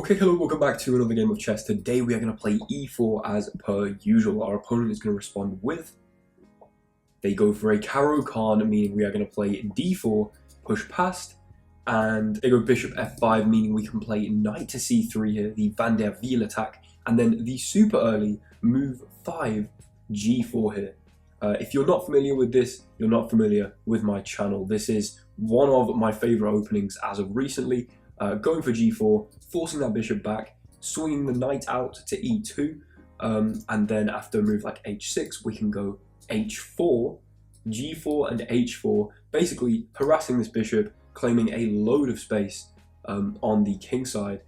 Okay, hello, welcome back to another game of chess. Today we are going to play e4 as per usual. Our opponent is going to respond with, they go for a Caro Kann, meaning we are going to play d4, push past, and they go bishop f5, meaning we can play knight to c3 here, the Van der Wiel attack, and then the super early move 5, g4 here. If you're not familiar with this, you're not familiar with my channel. This is one of my favorite openings as of recently. Going for g4, forcing that bishop back, swinging the knight out to e2, and then after a move like h6, we can go h4, g4 and h4, basically harassing this bishop, claiming a load of space on the king side.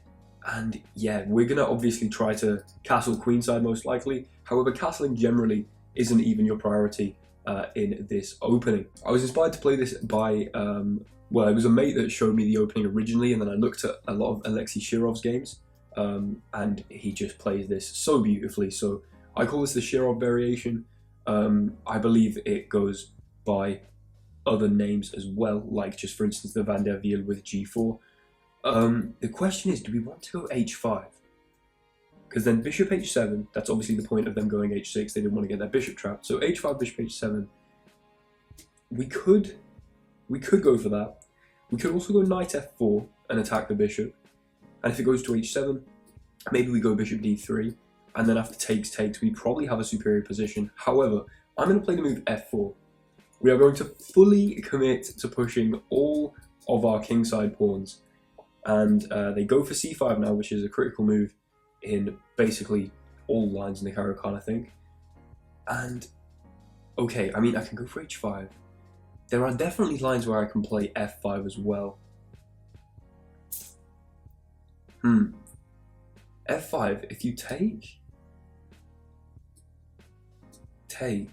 And yeah, we're going to obviously try to castle queenside most likely. However, castling generally isn't even your priority in this opening. I was inspired to play this by well, it was a mate that showed me the opening originally, and then I looked at a lot of Alexei Shirov's games, and he just plays this so beautifully. So I call this the Shirov variation. I believe it goes by other names as well, like just for instance the Van der Wiel with g4. The question is, do we want to go h5? Because then bishop h7, that's obviously the point of them going h6, they didn't want to get their bishop trapped. So h5, bishop h7, we could go for that. We could also go knight f4 and attack the bishop. And if it goes to h7, maybe we go bishop d3. And then after takes, we probably have a superior position. However, I'm going to play the move f4. We are going to fully commit to pushing all of our kingside pawns. And they go for c5 now, which is a critical move in basically all lines in the Caro Kann, I think. And okay, I mean, I can go for h5. There are definitely lines where I can play f5 as well. f5, if you take. If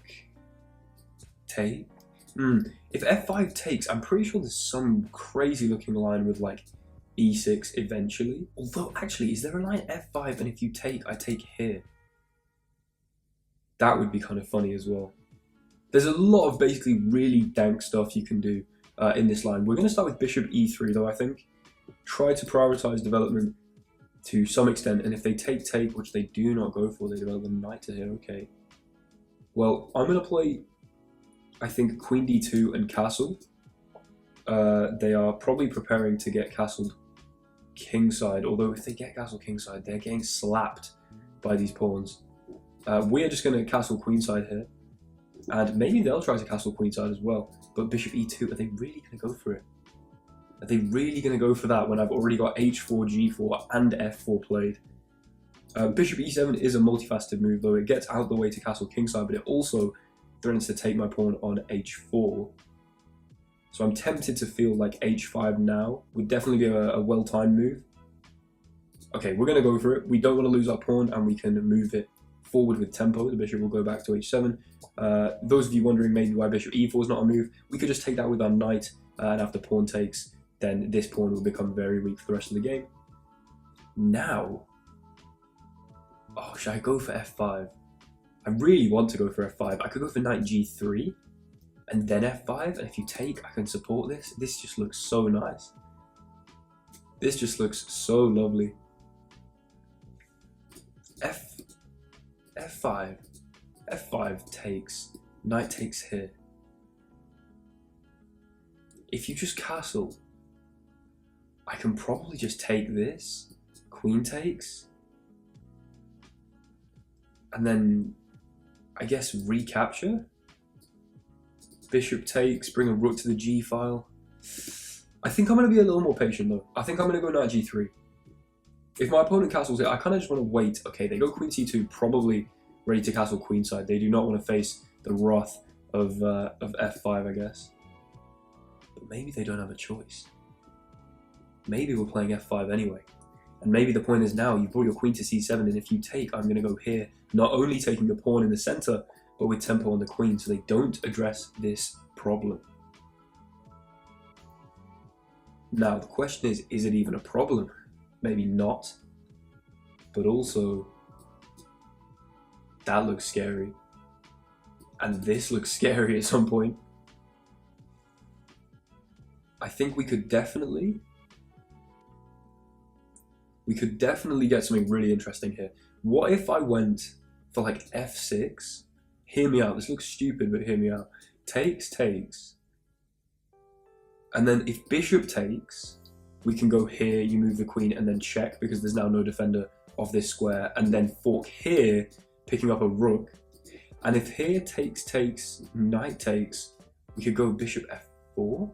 f5 takes, I'm pretty sure there's some crazy looking line with like e6 eventually. Although, actually, is there a line f5 and if you take, I take here? That would be kind of funny as well. There's a lot of basically really dank stuff you can do in this line. We're going to start with bishop e3 though, I think. Try to prioritize development to some extent, and if they take, which they do not go for, they develop a knight to here, okay. Well, I'm going to play, I think, queen d2 and castle. They are probably preparing to get castled kingside, although if they get castle kingside, they're getting slapped by these pawns. We are just going to castle queenside here. And maybe they'll try to castle queenside as well. But bishop e2, are they really going to go for it? Are they really going to go for that when I've already got h4, g4 and f4 played? Bishop e7 is a multifaceted move, though. It gets out the way to castle kingside, but it also threatens to take my pawn on h4. So I'm tempted to feel like h5 now would definitely be a well-timed move. Okay, we're going to go for it. We don't want to lose our pawn, and we can move it forward with tempo. The bishop will go back to h7. Those of you wondering maybe why bishop e4 is not a move, we could just take that with our knight, and after pawn takes, then this pawn will become very weak for the rest of the game. Now, oh, should I go for f5? I really want to go for f5. I could go for knight g3, and then f5, and if you take, I can support this. This just looks so nice. This just looks so lovely. F5 takes, knight takes here. If you just castle, I can probably just take this, queen takes, and then I guess recapture. Bishop takes, bring a rook to the g file. I think I'm going to be a little more patient though. I think I'm going to go knight g3. If my opponent castles it, I kind of just want to wait. Okay, they go queen c2, probably ready to castle queenside. They do not want to face the wrath of f5, I guess. But maybe they don't have a choice. Maybe we're playing f5 anyway. And maybe the point is now, you've brought your queen to c7, and if you take, I'm going to go here. Not only taking the pawn in the center, but with tempo on the queen, so they don't address this problem. Now, the question is it even a problem? Maybe not. But also, that looks scary. And this looks scary at some point. I think we could we could definitely get something really interesting here. What if I went for like f6? Hear me out, this looks stupid, but hear me out. Takes, takes. And then if bishop takes, we can go here, you move the queen, and then check, because there's now no defender of this square, and then fork here, picking up a rook. And if here takes, takes, knight takes, we could go bishop f4,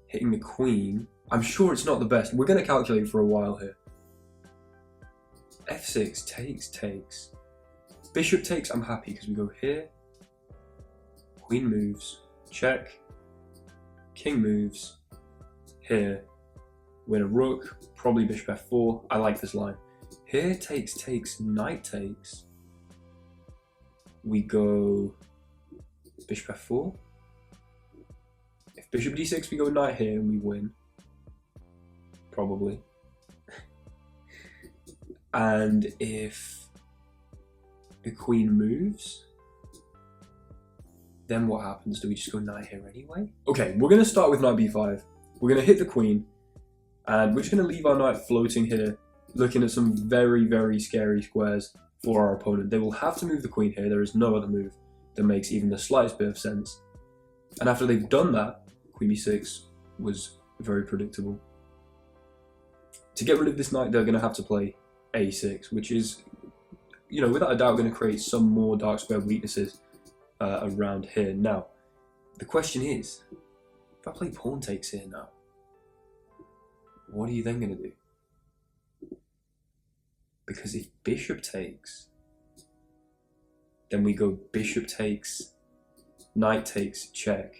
hitting the queen. I'm sure it's not the best. We're going to calculate for a while here. f6, takes, takes. Bishop takes, I'm happy, because we go here. Queen moves, check. King moves, here. Win a rook, probably bishop f4. I like this line. Here takes, takes, knight takes. We go bishop f4. If bishop d6, we go knight here and we win. Probably. And if the queen moves, then what happens? Do we just go knight here anyway? Okay, we're going to start with knight b5. We're going to hit the queen, and we're just going to leave our knight floating here, looking at some very, very scary squares for our opponent. They will have to move the queen here. There is no other move that makes even the slightest bit of sense. And after they've done that, queen b6 was very predictable. To get rid of this knight, they're going to have to play a6, which is, you know, without a doubt going to create some more dark square weaknesses around here. Now, the question is, if I play pawn takes here now, what are you then going to do? Because if bishop takes, then we go bishop takes, knight takes, check.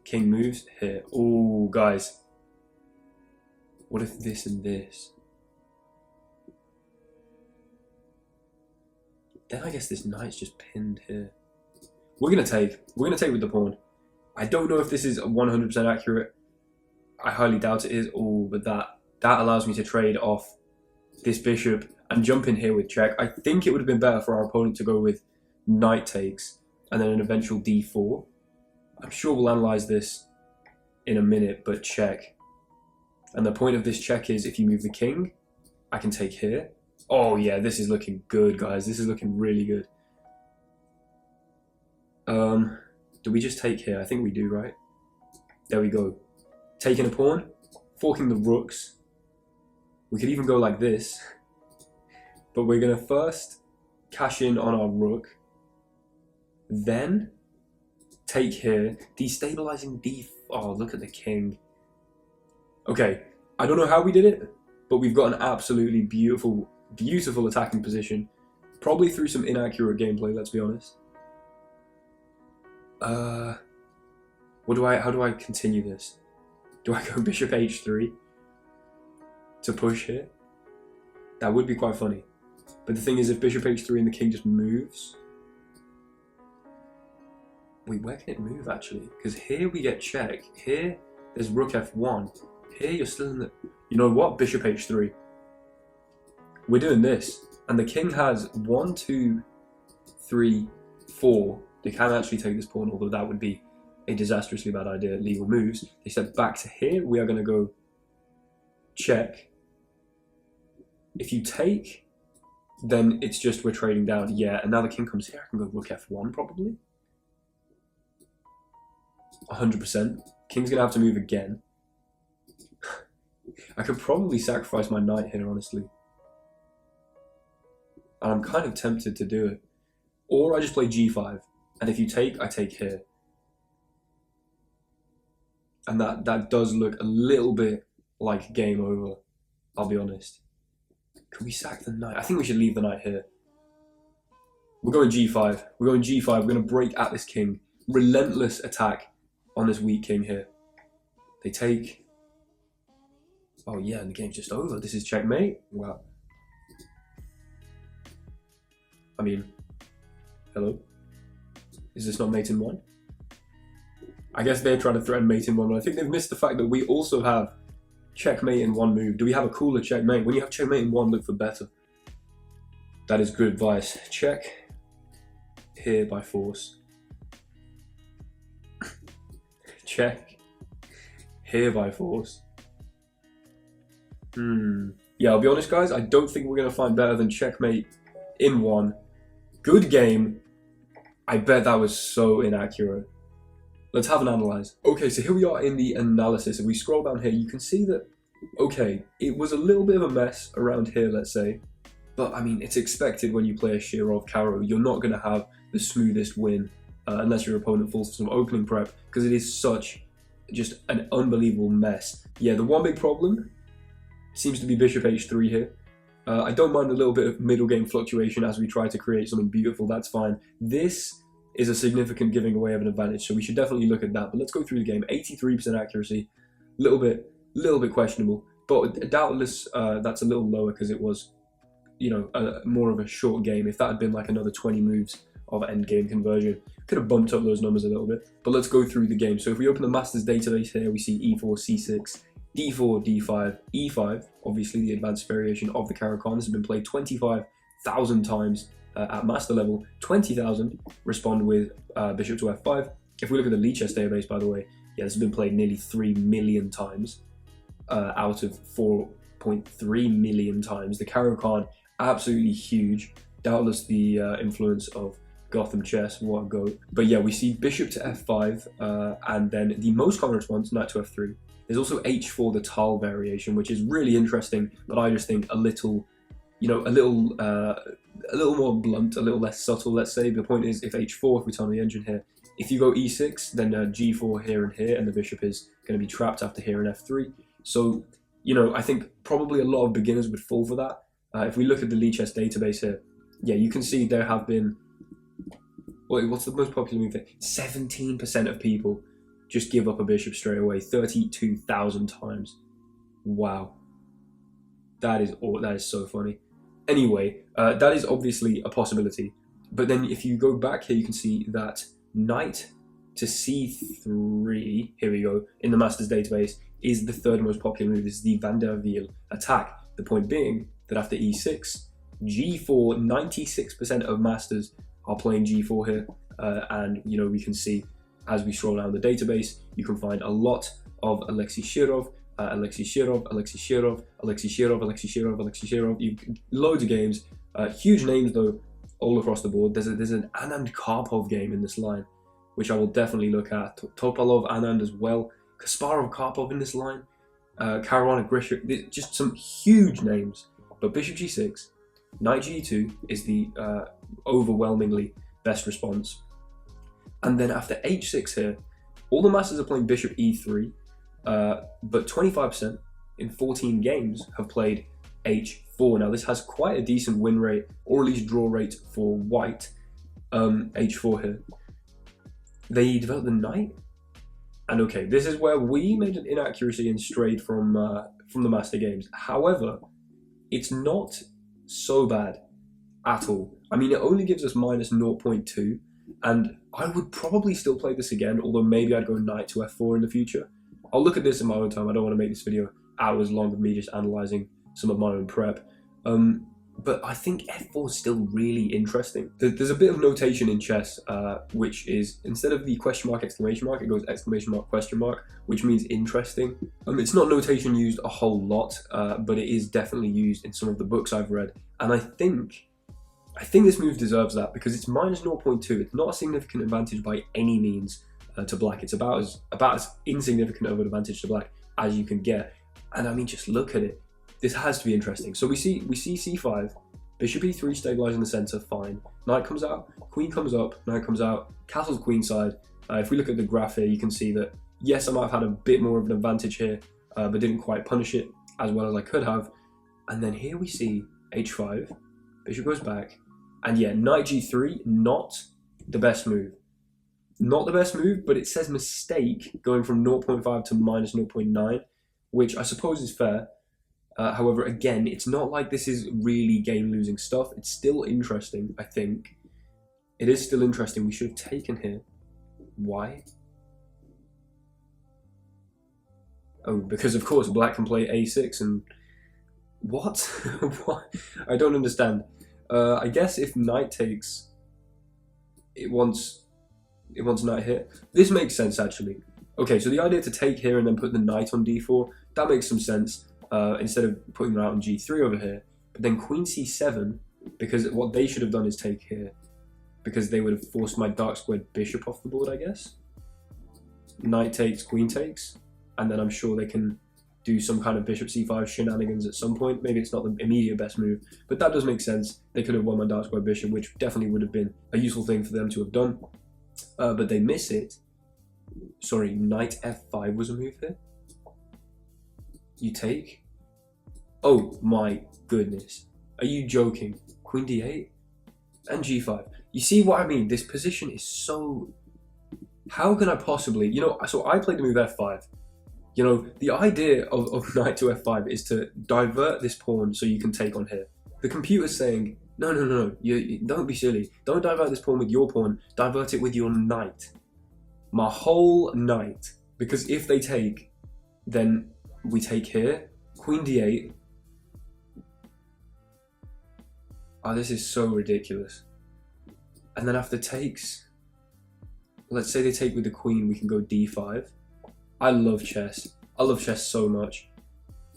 King moves here. Oh, guys. What if this and this? Then I guess this knight's just pinned here. We're going to take. We're going to take with the pawn. I don't know if this is 100% accurate. I highly doubt it is. Oh, but that allows me to trade off this bishop and jump in here with check. I think it would have been better for our opponent to go with knight takes and then an eventual d4. I'm sure we'll analyze this in a minute, but check. And the point of this check is if you move the king, I can take here. Oh yeah, this is looking good, guys. This is looking really good. Do we just take here? I think we do, right? There we go. Taking a pawn, forking the rooks. We could even go like this. But we're going to first cash in on our rook. Then take here, destabilizing oh, look at the king. Okay, I don't know how we did it, but we've got an absolutely beautiful, beautiful attacking position. Probably through some inaccurate gameplay, let's be honest. How do I continue this? Do I go bishop h3 to push here? That would be quite funny. But the thing is, if bishop h3 and the king just moves... Wait, where can it move actually? Because here we get check. Here, there's rook f1. Here, you're still in the... You know what? Bishop h3. We're doing this. And the king has 1, 2, 3, 4. They can actually take this pawn, although that would be a disastrously bad idea. Legal moves. They step back to here. We are going to go check. If you take, then it's just we're trading down. Yeah, and now the king comes here. I can go rook f1 probably. 100%. King's going to have to move again. I could probably sacrifice my knight here, honestly. And I'm kind of tempted to do it. Or I just play g5. And if you take, I take here. And that does look a little bit like game over, I'll be honest. Can we sack the knight? I think we should leave the knight here. We're going g5. We're going g5. We're going to break at this king. Relentless attack on this weak king here. They take. Oh yeah, and the game's just over. This is checkmate. Wow. I mean, hello? Is this not mate in one? I guess they're trying to threaten mate in one, but I think they've missed the fact that we also have checkmate in one move. Do we have a cooler checkmate? When you have checkmate in one, look for better. That is good advice. Check here by force. Check here by force. Yeah, I'll be honest, guys. I don't think we're going to find better than checkmate in one. Good game. I bet that was so inaccurate. Let's have an analyze. Okay, so here we are in the analysis. If we scroll down here, you can see that, okay, it was a little bit of a mess around here, let's say. But, I mean, it's expected when you play a Shirov Caro. You're not going to have the smoothest win unless your opponent falls for some opening prep, because it is such just an unbelievable mess. Yeah, the one big problem seems to be bishop h3 here. I don't mind a little bit of middle game fluctuation as we try to create something beautiful, that's fine. This is a significant giving away of an advantage, so we should definitely look at that. But let's go through the game. 83% accuracy, little bit questionable, but doubtless that's a little lower because it was, you know, more of a short game. If that had been like another 20 moves of end game conversion, could have bumped up those numbers a little bit. But let's go through the game. So if we open the Masters database here, we see e4, c6, d4, d5, e5, obviously the advanced variation of the Caro Kann. This has been played 25,000 times at master level, 20,000 respond with bishop to f5. If we look at the Lee chess database, by the way, yeah, this has been played nearly 3 million times out of 4.3 million times. The Caro Kann, absolutely huge. Doubtless the influence of Gotham chess, what a go. But yeah, we see bishop to f5, and then the most common response, knight to f3. There's also h4, the Tal variation, which is really interesting, but I just think a little, you know, a little more blunt, a little less subtle, let's say. The point is, if h4, if we turn on the engine here, if you go e6, then g4 here, and the bishop is going to be trapped after here in f3. So, you know, I think probably a lot of beginners would fall for that. If we look at the Lee chess database here, yeah, you can see there have been, what's the most popular move there? 17% of people just give up a bishop straight away, 32,000 times. Wow. That is so funny. Anyway, that is obviously a possibility. But then if you go back here, you can see that knight to c3, here we go, in the Masters database, is the third most popular move. This is the Van der Wiel attack. The point being that after e6, g4, 96% of Masters are playing g4 here. And, you know, we can see as we scroll down the database, you can find a lot of Alexei Shirov, Alexei Shirov, Alexei Shirov, Alexei Shirov, Alexei Shirov, Alexei Shirov. Loads of games, huge names though, all across the board. There's an Anand Karpov game in this line, which I will definitely look at. Topalov, Anand as well. Kasparov, Karpov in this line. Caruana, Grisha, just some huge names. But bishop g6, knight g2 is the overwhelmingly best response. And then after h6 here, all the masters are playing bishop e3, but 25% in 14 games have played h4. Now this has quite a decent win rate, or at least draw rate for white. H4 here. They developed the knight, and okay, this is where we made an inaccuracy and strayed from the master games. However, it's not so bad at all. I mean, it only gives us minus 0.2. And I would probably still play this again, although maybe I'd go knight to f4 in the future. I'll look at this in my own time. I don't want to make this video hours long of me just analysing some of my own prep. But I think f4 is still really interesting. There's a bit of notation in chess, which is, instead of the question mark, exclamation mark, it goes exclamation mark, question mark, which means interesting. It's not notation used a whole lot, but it is definitely used in some of the books I've read. And I think this move deserves that because it's minus 0.2. It's not a significant advantage by any means to black. It's about as insignificant of an advantage to black as you can get. And I mean, just look at it. This has to be interesting. So we see c5, bishop e3 stabilizing the center, fine. Knight comes out, queen comes up, knight comes out, castles queenside. If we look at the graph here, you can see that yes, I might have had a bit more of an advantage here, but didn't quite punish it as well as I could have. And then here we see h5, bishop goes back. And yeah, knight g3, not the best move. Not the best move, but it says mistake going from 0.5 to minus 0.9, which I suppose is fair. However, again, it's not like this is really game-losing stuff. It's still interesting, I think. It is still interesting. We should have taken here. Why? Oh, because of course black can play a6 and... What? What? I don't understand. I guess if knight takes, it wants knight here. This makes sense actually. Okay, so the idea to take here and then put the knight on d4, that makes some sense. instead of putting them out on g3 over here. But then queen c7, because what they should have done is take here, because they would have forced my dark squared bishop off the board, I guess. Knight takes, queen takes, and then I'm sure they can do some kind of bishop c5 shenanigans at some point. Maybe it's not the immediate best move, but that does make sense. They could have won my dark square bishop, which definitely would have been a useful thing for them to have done, but they miss it. Sorry, knight f5 was a move here. You take? Oh my goodness. Are you joking? Queen d8 and g5. You see what I mean? This position is so... How can I possibly... You know, so I played the move f5. You know, the idea of knight to f5 is to divert this pawn so you can take on here. The computer's saying, no, you don't be silly. Don't divert this pawn with your pawn. Divert it with your knight. My whole knight. Because if they take, then we take here. Queen d8. Oh, this is so ridiculous. And then after takes, let's say they take with the queen, we can go d5. I love chess. I love chess so much.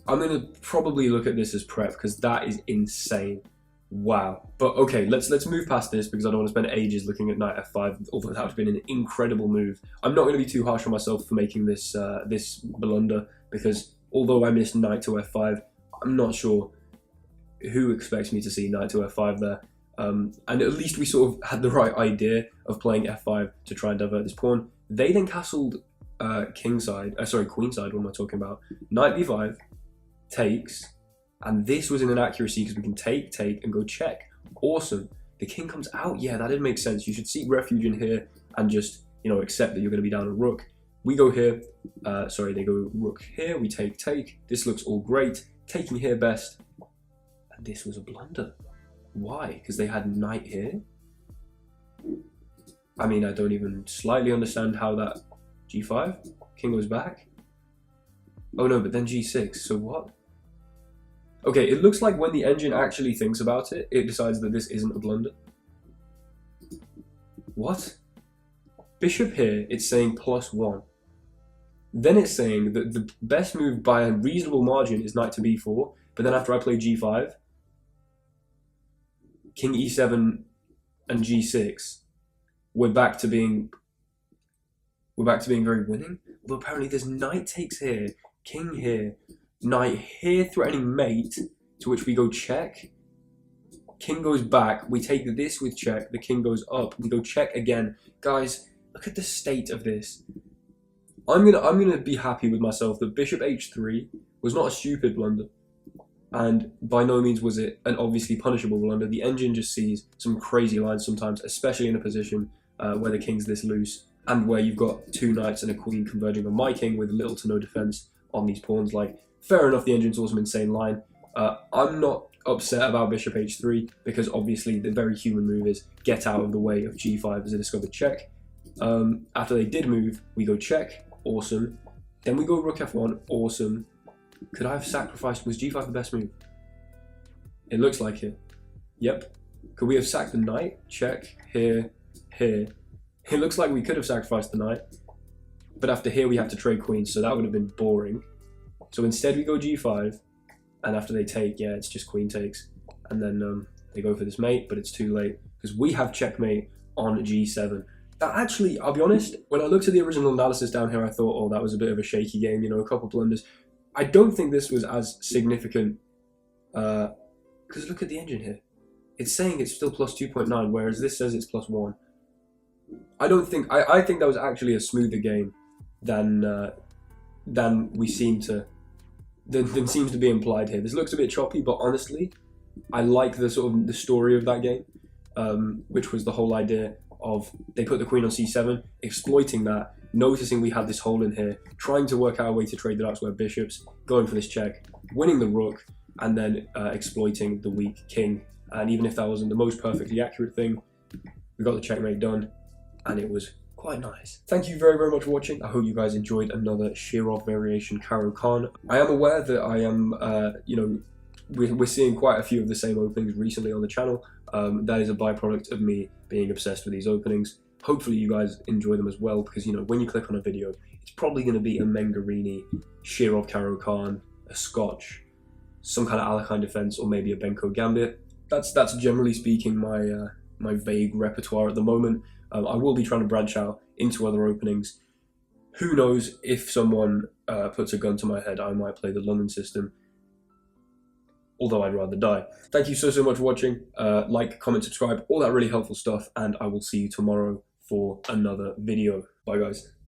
I'm going to probably look at this as prep because that is insane. Wow. But okay, let's move past this because I don't want to spend ages looking at knight f5, although that would have been an incredible move. I'm not going to be too harsh on myself for making this this blunder because although I missed knight to f5, I'm not sure who expects me to see knight to f5 there. And at least we sort of had the right idea of playing f5 to try and divert this pawn. They then castled queenside, what am I talking about? Knight b5, takes, and this was an inaccuracy because we can take, and go check. Awesome. The king comes out. Yeah, that didn't make sense. You should seek refuge in here and just, you know, accept that you're going to be down a rook. We go here. They go rook here. We take. This looks all great. Taking here best. And this was a blunder. Why? Because they had knight here? I mean, I don't even slightly understand how that... g5? King goes back? Oh no, but then g6, so what? Okay, it looks like when the engine actually thinks about it, it decides that this isn't a blunder. What? Bishop here, it's saying +1. Then it's saying that the best move by a reasonable margin is knight to b4, but then after I play g5, king e7 and g6, we're back to being very winning. Although apparently there's knight takes here, king here, knight here threatening mate, to which we go check. King goes back, we take this with check, the king goes up, we go check again. Guys, look at the state of this. I'm gonna be happy with myself that bishop h3 was not a stupid blunder. And by no means was it an obviously punishable blunder. The engine just sees some crazy lines sometimes, especially in a position where the king's this loose and where you've got two knights and a queen converging on my king with little to no defense on these pawns. Like, fair enough, the engine's also an insane line. I'm not upset about bishop h3 because obviously the very human move is get out of the way of g5 as a discovered check. After they did move, we go check, awesome. Then we go rook f1, awesome. Could I have sacrificed? Was g5 the best move? It looks like it. Yep. Could we have sacked the knight? Check. Here. It looks like we could have sacrificed the knight. But after here we have to trade queens, so that would have been boring. So instead we go g5. And after they take, yeah, it's just queen takes. And then they go for this mate, but it's too late. Because we have checkmate on g7. That actually, I'll be honest, when I looked at the original analysis down here, I thought, oh, that was a bit of a shaky game, you know, a couple blunders. I don't think this was as significant, because look at the engine here. It's saying it's still plus 2.9, whereas this says it's plus 1. I think that was actually a smoother game than seems to be implied here. This looks a bit choppy, but honestly, I like the sort of the story of that game, which was the whole idea of they put the queen on c7, exploiting that, noticing we had this hole in here, trying to work out a way to trade the dark square bishops, going for this check, winning the rook, and then exploiting the weak king. And even if that wasn't the most perfectly accurate thing, we got the checkmate done, and it was quite nice. Thank you very, very much for watching. I hope you guys enjoyed another Shirov variation CARO KANN. I am aware that I am, we're seeing quite a few of the same openings recently on the channel. That is a byproduct of me being obsessed with these openings. Hopefully you guys enjoy them as well, because, you know, when you click on a video, it's probably going to be a Mengarini, Shirov Caro Kann, a Scotch, some kind of Alekhine defense, or maybe a Benko Gambit. That's generally speaking my my vague repertoire at the moment. I will be trying to branch out into other openings. Who knows, if someone puts a gun to my head, I might play the London system, although I'd rather die. Thank you so much for watching. Like, comment, subscribe, all that really helpful stuff, and I will see you tomorrow for another video. Bye guys.